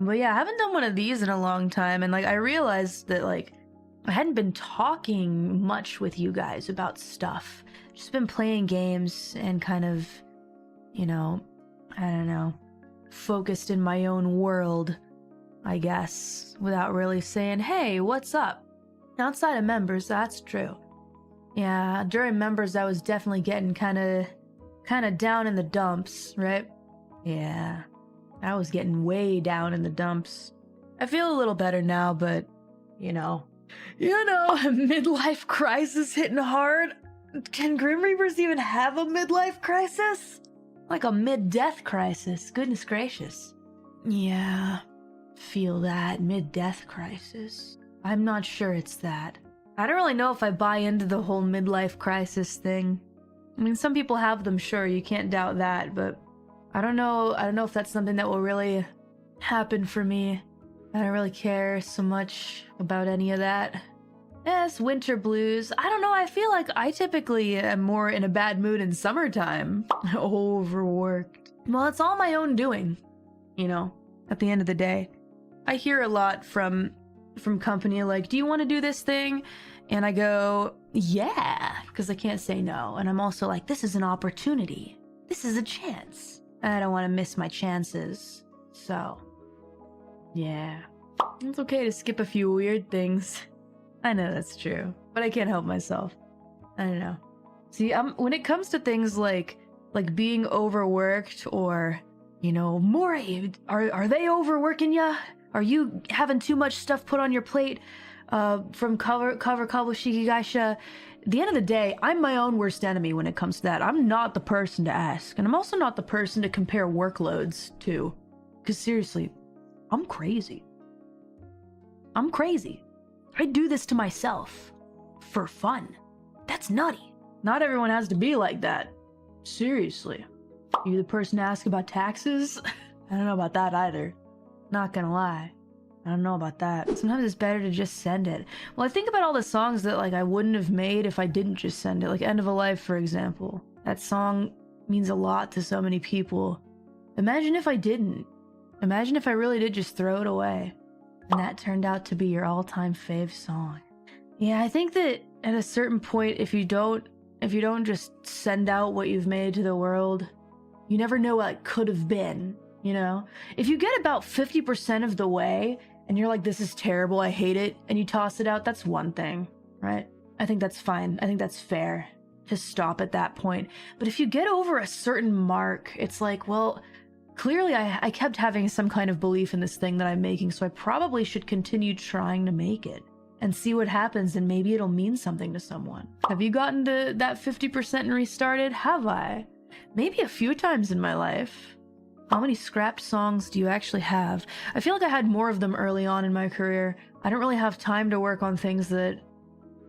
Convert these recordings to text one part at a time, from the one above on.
But yeah, I haven't done one of these in a long time, and like I realized that like I hadn't been talking much with you guys about stuff. Just been playing games and kind of, you know, I don't know, focused in my own world, I guess, without really saying, "Hey, what's up?" Outside of members, that's true. Yeah, during members I was definitely getting kind of down in the dumps, right? Yeah. I was getting way down in the dumps. I feel a little better now, but you know, midlife crisis hitting hard. Can Grim Reapers even have a midlife crisis? Like a mid-death crisis, goodness gracious. Yeah, feel that mid-death crisis. I'm not sure it's that. I don't really know if I buy into the whole midlife crisis thing. I mean, some people have them, sure, you can't doubt that, but I don't know if that's something that will really happen for me. I don't really care so much about any of that. Yes, winter blues. I don't know, I feel like I typically am more in a bad mood in summertime. Overworked. Well, it's all my own doing, you know, at the end of the day. I hear a lot from company like, do you want to do this thing? And I go, yeah, because I can't say no. And I'm also like, this is an opportunity. This is a chance. I don't want to miss my chances. So, yeah. It's okay to skip a few weird things. I know that's true, but I can't help myself. I don't know. See, when it comes to things like being overworked or, you know, Mori, are they overworking ya? Are you having too much stuff put on your plate? From cover Kabushiki Gaisha. At the end of the day, I'm my own worst enemy when it comes to that. I'm not the person to ask, and I'm also not the person to compare workloads to. Because seriously, I'm crazy. I'm crazy. I do this to myself. For fun. That's nutty. Not everyone has to be like that. Seriously. You the person to ask about taxes? I don't know about that either. Not gonna lie. I don't know about that. Sometimes it's better to just send it. Well, I think about all the songs that like I wouldn't have made if I didn't just send it. Like End of a Life, for example. That song means a lot to so many people. Imagine if I didn't. Imagine if I really did just throw it away. And that turned out to be your all-time fave song. Yeah, I think that at a certain point, if you don't just send out what you've made to the world, you never know what it could have been, you know? If you get about 50% of the way, and you're like, this is terrible, I hate it, and you toss it out, that's one thing, right? I think that's fine. I think that's fair to stop at that point. But if you get over a certain mark, it's like, well, clearly I kept having some kind of belief in this thing that I'm making, so I probably should continue trying to make it and see what happens, and maybe it'll mean something to someone. Have you gotten to that 50% and restarted? Have I? Maybe a few times in my life. How many scrapped songs do you actually have? I feel like I had more of them early on in my career. I don't really have time to work on things that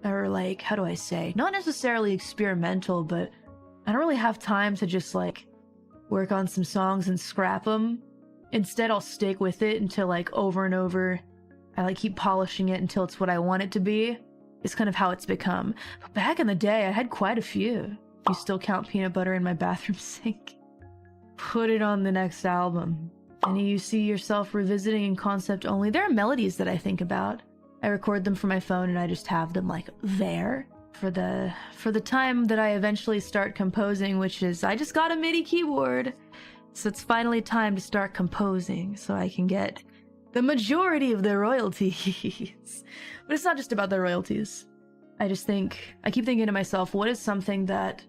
are like, how do I say? Not necessarily experimental, but I don't really have time to just like work on some songs and scrap them. Instead, I'll stick with it until like over and over. I like keep polishing it until it's what I want it to be. It's kind of how it's become. But back in the day, I had quite a few. You still count Peanut Butter in my bathroom sink? Put it on the next album. And you see yourself revisiting in concept only. There are melodies that I think about. I record them from my phone and I just have them like there for the time that I eventually start composing, which is I just got a MIDI keyboard. So it's finally time to start composing so I can get the majority of the royalties. But it's not just about the royalties. I keep thinking to myself, what is something that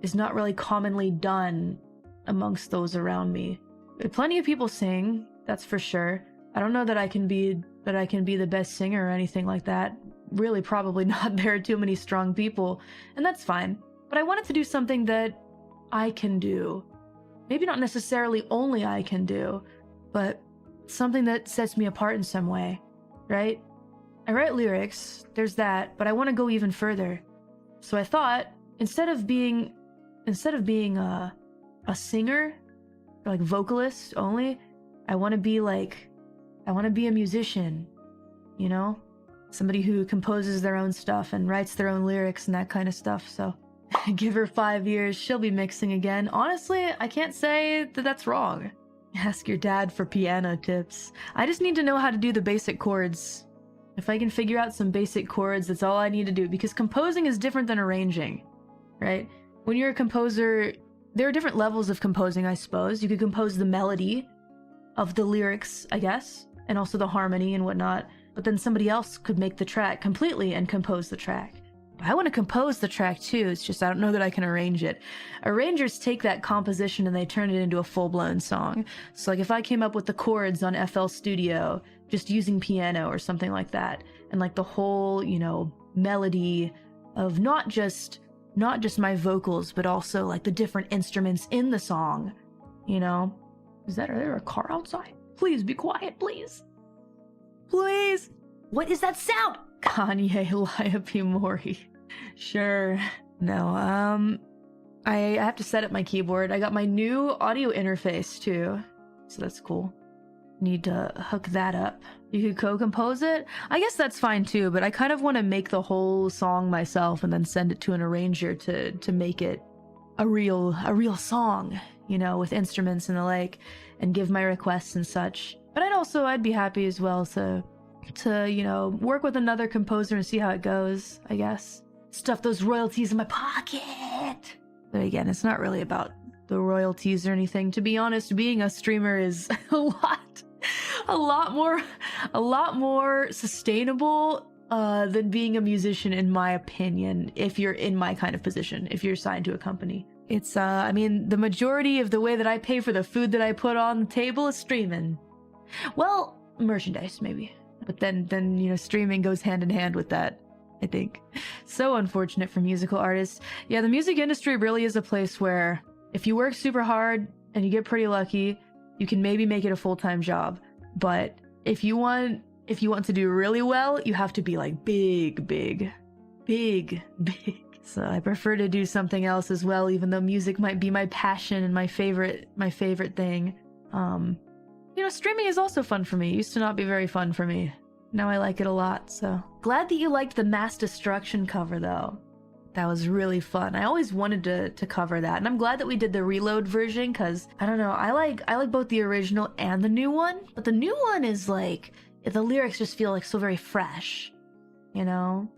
is not really commonly done amongst those around me? Plenty of people sing, that's for sure. I don't know that I can be the best singer or anything like that. Really, probably not. There are too many strong people, and that's fine. But I wanted to do something that I can do. Maybe not necessarily only I can do, but something that sets me apart in some way, right? I write lyrics, there's that, but I want to go even further. So I thought, instead of being a singer, or like vocalist only, I want to be a musician, you know? Somebody who composes their own stuff and writes their own lyrics and that kind of stuff. So give her 5 years, she'll be mixing again. Honestly, I can't say that that's wrong. Ask your dad for piano tips. I just need to know how to do the basic chords. If I can figure out some basic chords, that's all I need to do, because composing is different than arranging, right? When you're a composer, there are different levels of composing, I suppose. You could compose the melody of the lyrics, I guess, and also the harmony and whatnot, but then somebody else could make the track completely and compose the track. I want to compose the track too, it's just I don't know that I can arrange it. Arrangers take that composition and they turn it into a full-blown song. So like if I came up with the chords on FL Studio, just using piano or something like that, and like the whole, you know, melody of not just my vocals, but also like the different instruments in the song, you know? Are there a car outside? Please be quiet, please. Please! What is that sound? Kanye, Calliope, Mori. Sure. No, I have to set up my keyboard. I got my new audio interface too, so that's cool. Need to hook that up. You could co-compose it? I guess that's fine too, but I kind of want to make the whole song myself and then send it to an arranger to make it a real song, you know, with instruments and the like, and give my requests and such. But I'd be happy as well to you know, work with another composer and see how it goes, I guess. Stuff those royalties in my pocket. But again, it's not really about the royalties or anything. To be honest, being a streamer is a lot more sustainable than being a musician, in my opinion, if you're in my kind of position, if you're signed to a company. It's, I mean, the majority of the way that I pay for the food that I put on the table is streaming. Well, merchandise, maybe. But then, you know, streaming goes hand in hand with that, I think. So unfortunate for musical artists. Yeah, the music industry really is a place where if you work super hard and you get pretty lucky, you can maybe make it a full-time job. But if you want to do really well, you have to be like big. So I prefer to do something else as well, even though music might be my passion and my favorite thing. You know, streaming is also fun for me. It used to not be very fun for me. Now I like it a lot, so. Glad that you liked the Mass Destruction cover, though. That was really fun. I always wanted to cover that, and I'm glad that we did the Reload version, because, I don't know, I like both the original and the new one, but the new one is like, the lyrics just feel like so very fresh, you know?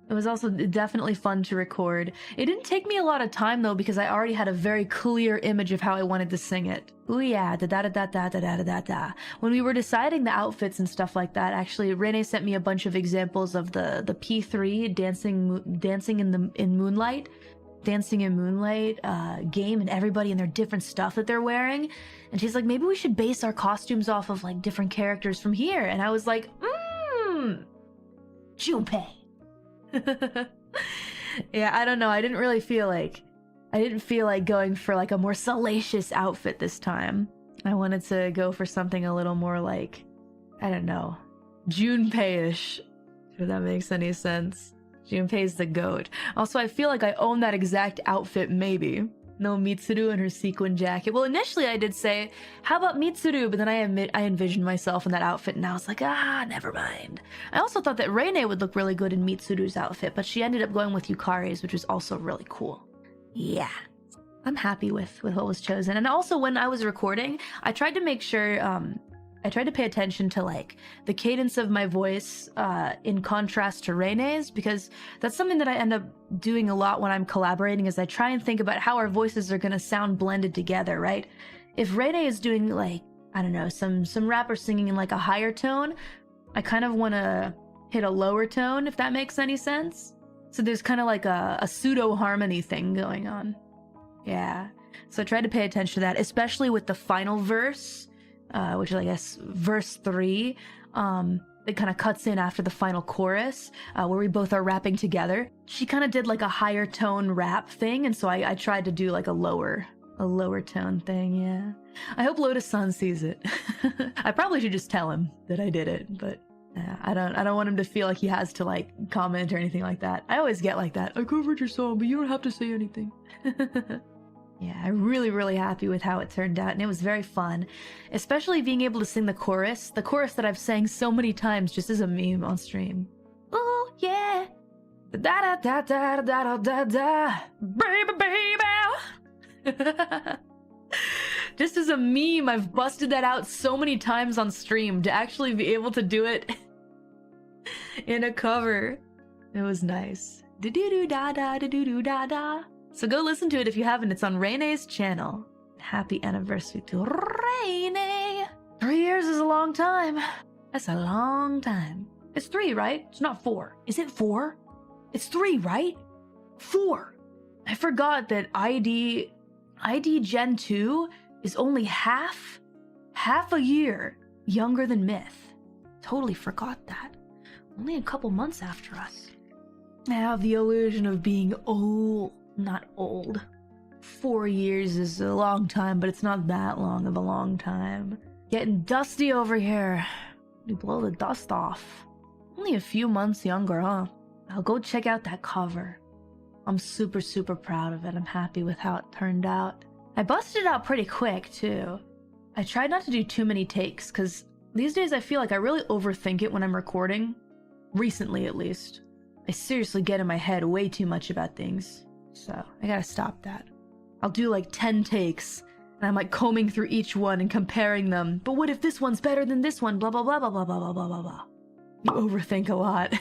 It was also definitely fun to record. It didn't take me a lot of time though, because I already had a very clear image of how I wanted to sing it. Ooh yeah, da da da da da da da da da. When we were deciding the outfits and stuff like that, actually, Renee sent me a bunch of examples of the P3 dancing in Moonlight game, and everybody in their different stuff that they're wearing. And she's like, maybe we should base our costumes off of like different characters from here. And I was like, Junpei. Yeah, I don't know. I didn't feel like going for like a more salacious outfit this time. I wanted to go for something a little more like, I don't know, Junpei-ish, if that makes any sense. Junpei's the goat. Also, I feel like I own that exact outfit, maybe. No Mitsuru and her sequin jacket. Well, initially I did say, how about Mitsuru? But then I envisioned myself in that outfit, and I was like, never mind. I also thought that Reine would look really good in Mitsuru's outfit, but she ended up going with Yukari's, which was also really cool. Yeah. I'm happy with what was chosen. And also, when I was recording, I tried to make sure, I tried to pay attention to like the cadence of my voice in contrast to Reine's, because that's something that I end up doing a lot when I'm collaborating, is I try and think about how our voices are going to sound blended together, right? If Reine is doing like, I don't know, some rapper singing in like a higher tone, I kind of want to hit a lower tone, if that makes any sense. So there's kind of like a pseudo harmony thing going on. Yeah. So I tried to pay attention to that, especially with the final verse, which is, I guess, verse 3, that kind of cuts in after the final chorus, where we both are rapping together. She kind of did like a higher tone rap thing, and so I tried to do like a lower tone thing, yeah. I hope Lotus Sun sees it. I probably should just tell him that I did it, but I don't want him to feel like he has to like comment or anything like that. I always get like that. I covered your song, but you don't have to say anything. Yeah, I'm really happy with how it turned out, and it was very fun. Especially being able to sing the chorus that I've sang so many times just as a meme on stream. Oh, yeah. Da da da da da da da da. Baby, baby. Just as a meme, I've busted that out so many times on stream to actually be able to do it in a cover. It was nice. Do-do-do-da-da, do-do-do-da-da. So go listen to it if you haven't. It's on Rene's channel. Happy anniversary to Rene. 3 years is a long time. That's a long time. It's 3, right? It's not 4. Is it 4? It's 3, right? 4. I forgot that ID Gen 2 is only half a year younger than Myth. Totally forgot that. Only a couple months after us. I have the illusion of being old. Not old. 4 years is a long time, but it's not that long of a long time. Getting dusty over here. You blow the dust off. Only a few months younger, huh? I'll go check out that cover. I'm super, super proud of it. I'm happy with how it turned out. I busted it out pretty quick, too. I tried not to do too many takes, because these days I feel like I really overthink it when I'm recording. Recently, at least. I seriously get in my head way too much about things. So, I gotta stop that. I'll do like 10 takes, and I'm like combing through each one and comparing them. But what if this one's better than this one? Blah, blah, blah, blah, blah, blah, blah, blah, blah. You overthink a lot.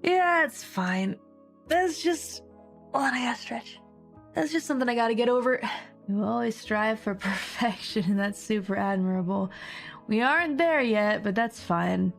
Yeah, it's fine. That's just... Hold on, I gotta stretch. That's just something I gotta get over. You always strive for perfection, and that's super admirable. We aren't there yet, but that's fine.